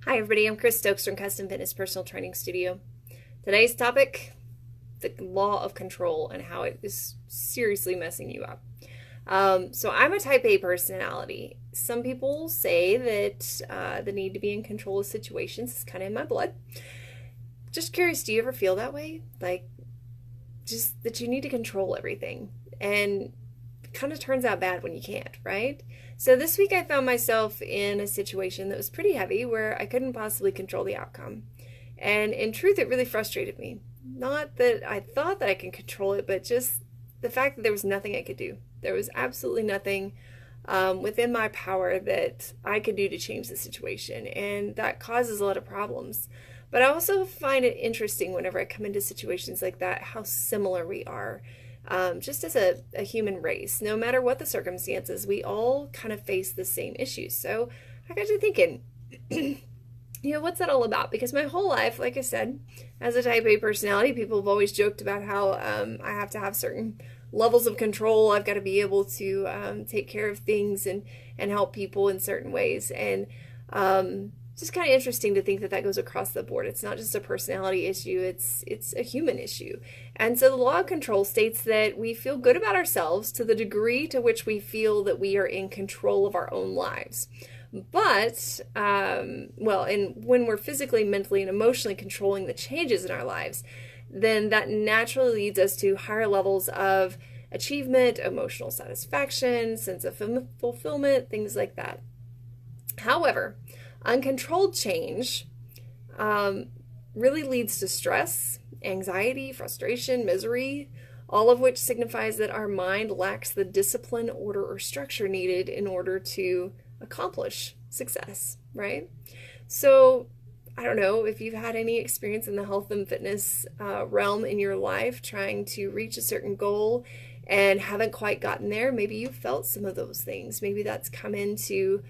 Hi everybody, I'm Chris Stokes from Custom Fitness Personal Training Studio. Today's topic, the law of control and how it is seriously messing you up. So I'm a type A personality. Some people say that the need to be in control of situations is kind of in my blood. Just curious, do you ever feel that way? Like, just that you need to control everything. And it kind of turns out bad when you can't, right? So this week I found myself in a situation that was pretty heavy where I couldn't possibly control the outcome. And in truth, it really frustrated me. Not that I thought that I could control it, but just the fact that there was nothing I could do. There was absolutely nothing within my power that I could do to change the situation. And that causes a lot of problems. But I also find it interesting whenever I come into situations like that, how similar we are. Just as a human race, no matter what the circumstances, we all kind of face the same issues. So I got to thinking, what's that all about? Because my whole life, like I said, as a type A personality, people have always joked about how I have to have certain levels of control. I've got to be able to take care of things and help people in certain ways. And just kind of interesting to think that that goes across the board. It's not just a personality issue, it's a human issue. And so the law of control states that we feel good about ourselves to the degree to which we feel that we are in control of our own lives. But, and when we're physically, mentally, and emotionally controlling the changes in our lives, then that naturally leads us to higher levels of achievement, emotional satisfaction, sense of fulfillment, things like that. However, uncontrolled change really leads to stress, anxiety, frustration, misery, all of which signifies that our mind lacks the discipline, order, or structure needed in order to accomplish success, right? So I don't know if you've had any experience in the health and fitness realm in your life trying to reach a certain goal and haven't quite gotten there. Maybe you felt some of those things. Maybe that's come into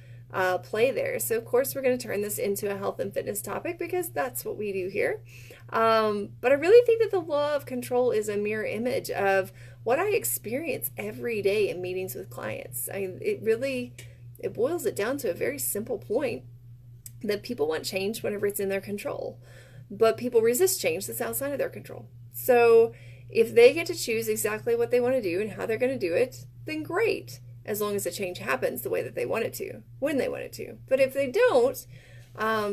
play there. So of course we're going to turn this into a health and fitness topic because that's what we do here. But I really think that the law of control is a mirror image of what I experience every day in meetings with clients. It boils it down to a very simple point that people want change whenever it's in their control, but people resist change that's outside of their control. So if they get to choose exactly what they want to do and how they're going to do it, then great, as long as the change happens the way that they want it to, when they want it to. But if they don't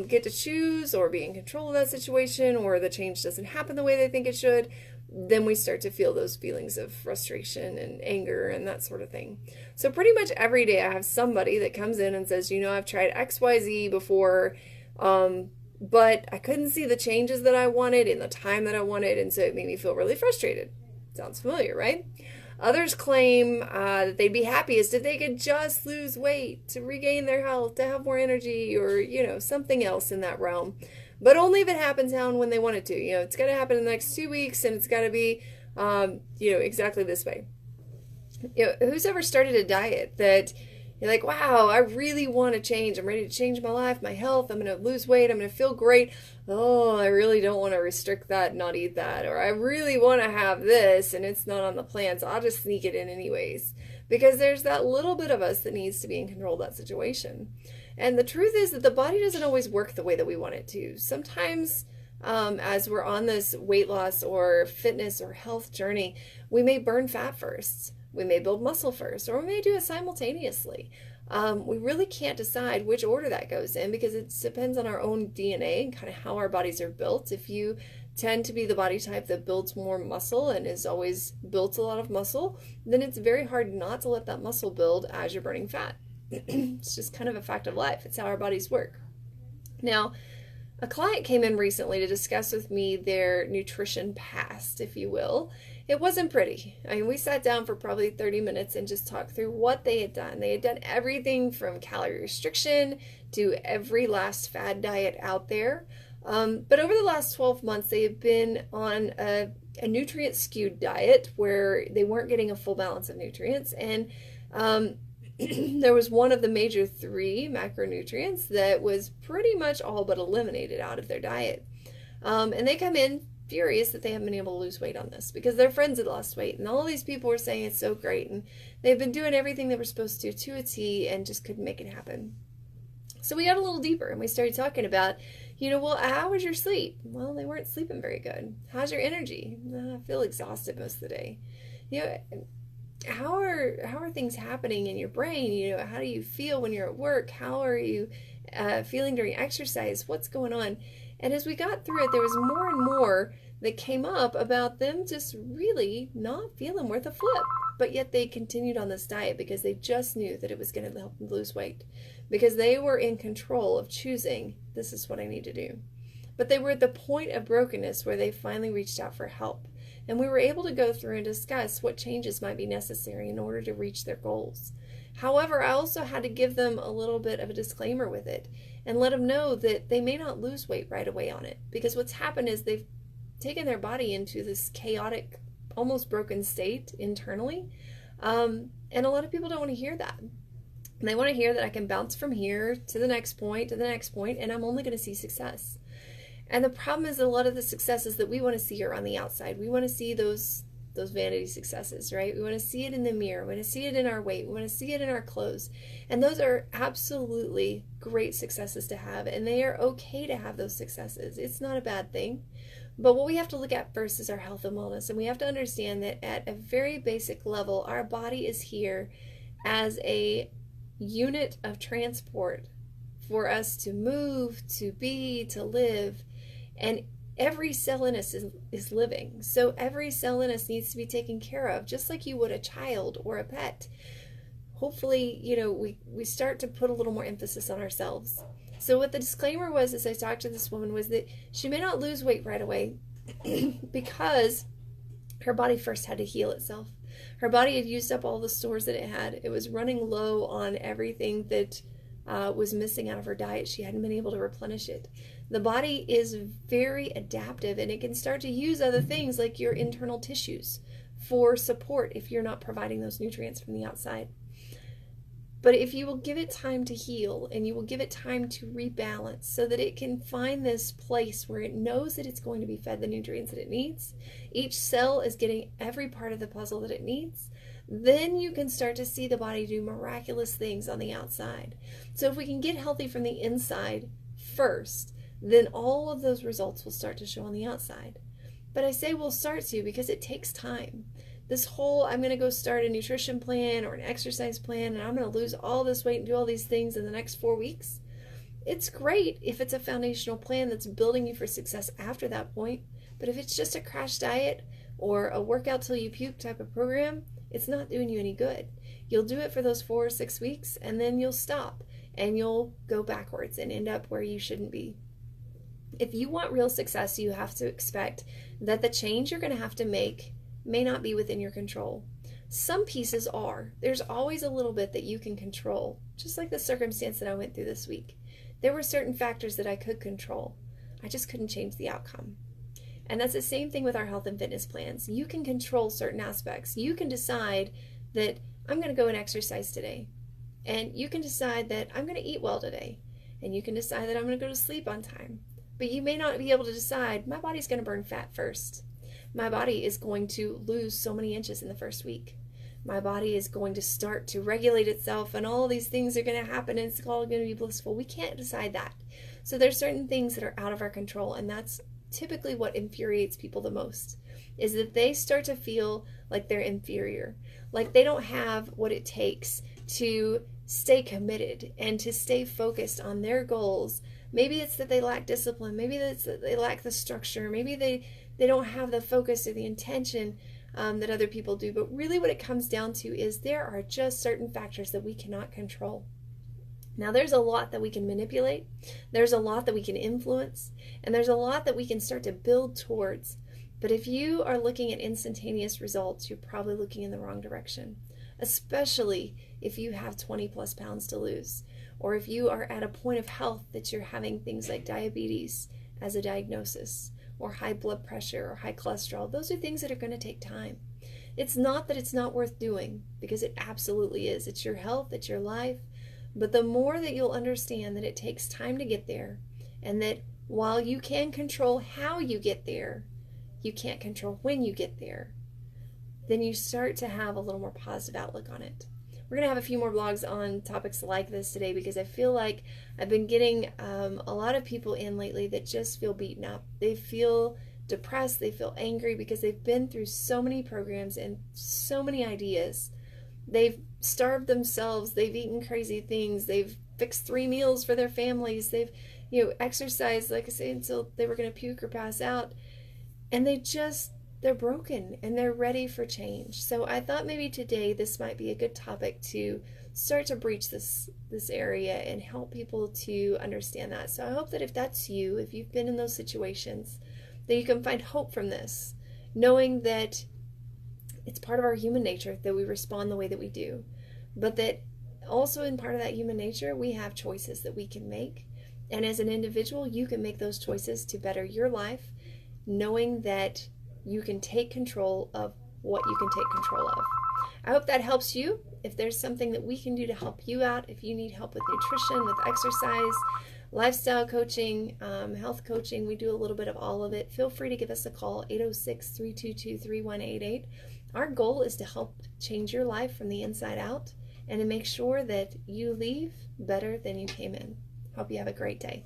get to choose or be in control of that situation, or the change doesn't happen the way they think it should, then we start to feel those feelings of frustration and anger and that sort of thing. So pretty much every day I have somebody that comes in and says, I've tried XYZ before, but I couldn't see the changes that I wanted in the time that I wanted, and so it made me feel really frustrated. Sounds familiar, right? Others claim that they'd be happiest if they could just lose weight to regain their health, to have more energy, or, something else in that realm. But only if it happens now and when they want it to. It's got to happen in the next 2 weeks, and it's got to be, exactly this way. Who's ever started a diet that you're like, wow, I really want to change. I'm ready to change my life, my health. I'm going to lose weight. I'm going to feel great. Oh, I really don't want to restrict that, not eat that. Or I really want to have this and it's not on the plan, so I'll just sneak it in anyways. Because there's that little bit of us that needs to be in control of that situation. And the truth is that the body doesn't always work the way that we want it to. Sometimes as we're on this weight loss or fitness or health journey, we may burn fat first. We may build muscle first, or we may do it simultaneously. We really can't decide which order that goes in because it depends on our own DNA and kind of how our bodies are built. If you tend to be the body type that builds more muscle and has always built a lot of muscle, then it's very hard not to let that muscle build as you're burning fat. It's just kind of a fact of life. It's how our bodies work. Now, a client came in recently to discuss with me their nutrition past, if you will. It wasn't pretty. We sat down for probably 30 minutes and just talked through what they had done. They had done everything from calorie restriction to every last fad diet out there. But over the last 12 months, they had been on a nutrient-skewed diet where they weren't getting a full balance of nutrients. And there was one of the major 3 macronutrients that was pretty much all but eliminated out of their diet. And they come in furious that they haven't been able to lose weight on this because their friends had lost weight and all these people were saying it's so great and they've been doing everything they were supposed to a T and just couldn't make it happen. So we got a little deeper and we started talking about, well, how was your sleep? Well, they weren't sleeping very good. How's your energy? I feel exhausted most of the day. You know, how are things happening in your brain? How do you feel when you're at work? How are you feeling during exercise? What's going on? And as we got through it, there was more and more that came up about them just really not feeling worth a flip. But yet they continued on this diet because they just knew that it was going to help them lose weight. Because they were in control of choosing, this is what I need to do. But they were at the point of brokenness where they finally reached out for help. And we were able to go through and discuss what changes might be necessary in order to reach their goals. However, I also had to give them a little bit of a disclaimer with it and let them know that they may not lose weight right away on it. Because what's happened is they've taken their body into this chaotic, almost broken state internally. And a lot of people don't want to hear that. They want to hear that I can bounce from here to the next point, and I'm only going to see success. And the problem is a lot of the successes that we want to see are on the outside. We want to see those vanity successes, right? We want to see it in the mirror. We want to see it in our weight. We want to see it in our clothes. And those are absolutely great successes to have. And they are okay to have those successes. It's not a bad thing. But what we have to look at first is our health and wellness. And we have to understand that at a very basic level, our body is here as a unit of transport for us to move, to be, to live. And every cell in us is living. So every cell in us needs to be taken care of, just like you would a child or a pet. Hopefully, we start to put a little more emphasis on ourselves. So what the disclaimer was as I talked to this woman was that she may not lose weight right away because her body first had to heal itself. Her body had used up all the stores that it had. It was running low on everything that was missing out of her diet. She hadn't been able to replenish it. The body is very adaptive, and it can start to use other things like your internal tissues for support if you're not providing those nutrients from the outside. But if you will give it time to heal and you will give it time to rebalance so that it can find this place where it knows that it's going to be fed the nutrients that it needs, each cell is getting every part of the puzzle that it needs, then you can start to see the body do miraculous things on the outside. So if we can get healthy from the inside first, then all of those results will start to show on the outside. But I say we'll start to because it takes time. This whole, I'm going to go start a nutrition plan or an exercise plan, and I'm going to lose all this weight and do all these things in the next 4 weeks. It's great if it's a foundational plan that's building you for success after that point. But if it's just a crash diet or a workout till you puke type of program, it's not doing you any good. You'll do it for those 4 or 6 weeks, and then you'll stop, and you'll go backwards and end up where you shouldn't be. If you want real success, you have to expect that the change you're going to have to make may not be within your control. Some pieces are. There's always a little bit that you can control, just like the circumstance that I went through this week. There were certain factors that I could control. I just couldn't change the outcome. And that's the same thing with our health and fitness plans. You can control certain aspects. You can decide that I'm going to go and exercise today. And you can decide that I'm going to eat well today. And you can decide that I'm going to go to sleep on time. But you may not be able to decide, my body's going to burn fat first. My body is going to lose so many inches in the first week. My body is going to start to regulate itself, and all these things are going to happen, and it's all going to be blissful. We can't decide that. So there's certain things that are out of our control, and that's typically what infuriates people the most, is that they start to feel like they're inferior, like they don't have what it takes to stay committed and to stay focused on their goals. Maybe it's that they lack discipline. Maybe it's that they lack the structure. Maybe they don't have the focus or the intention that other people do. But really what it comes down to is there are just certain factors that we cannot control. Now, there's a lot that we can manipulate. There's a lot that we can influence. And there's a lot that we can start to build towards. But if you are looking at instantaneous results, you're probably looking in the wrong direction, especially if you have 20 plus pounds to lose, or if you are at a point of health that you're having things like diabetes as a diagnosis, or high blood pressure, or high cholesterol. Those are things that are going to take time. It's not that it's not worth doing, because it absolutely is. It's your health, it's your life. But the more that you'll understand that it takes time to get there, and that while you can control how you get there, you can't control when you get there, then you start to have a little more positive outlook on it. we're going to have a few more blogs on topics like this today, because I feel like I've been getting a lot of people in lately that just feel beaten up. They feel depressed, they feel angry because they've been through so many programs and so many ideas. They've starved themselves, they've eaten crazy things, they've fixed 3 meals for their families, they've exercised, like I say, until they were going to puke or pass out, and they're broken and they're ready for change. So I thought maybe today this might be a good topic to start to breach this area and help people to understand that. So I hope that if that's you, if you've been in those situations, that you can find hope from this, knowing that it's part of our human nature that we respond the way that we do, but that also in part of that human nature, we have choices that we can make. And as an individual, you can make those choices to better your life, knowing that you can take control of what you can take control of. I hope that helps you. If there's something that we can do to help you out, if you need help with nutrition, with exercise, lifestyle coaching, health coaching, we do a little bit of all of it. Feel free to give us a call, 806-322-3188. Our goal is to help change your life from the inside out and to make sure that you leave better than you came in. Hope you have a great day.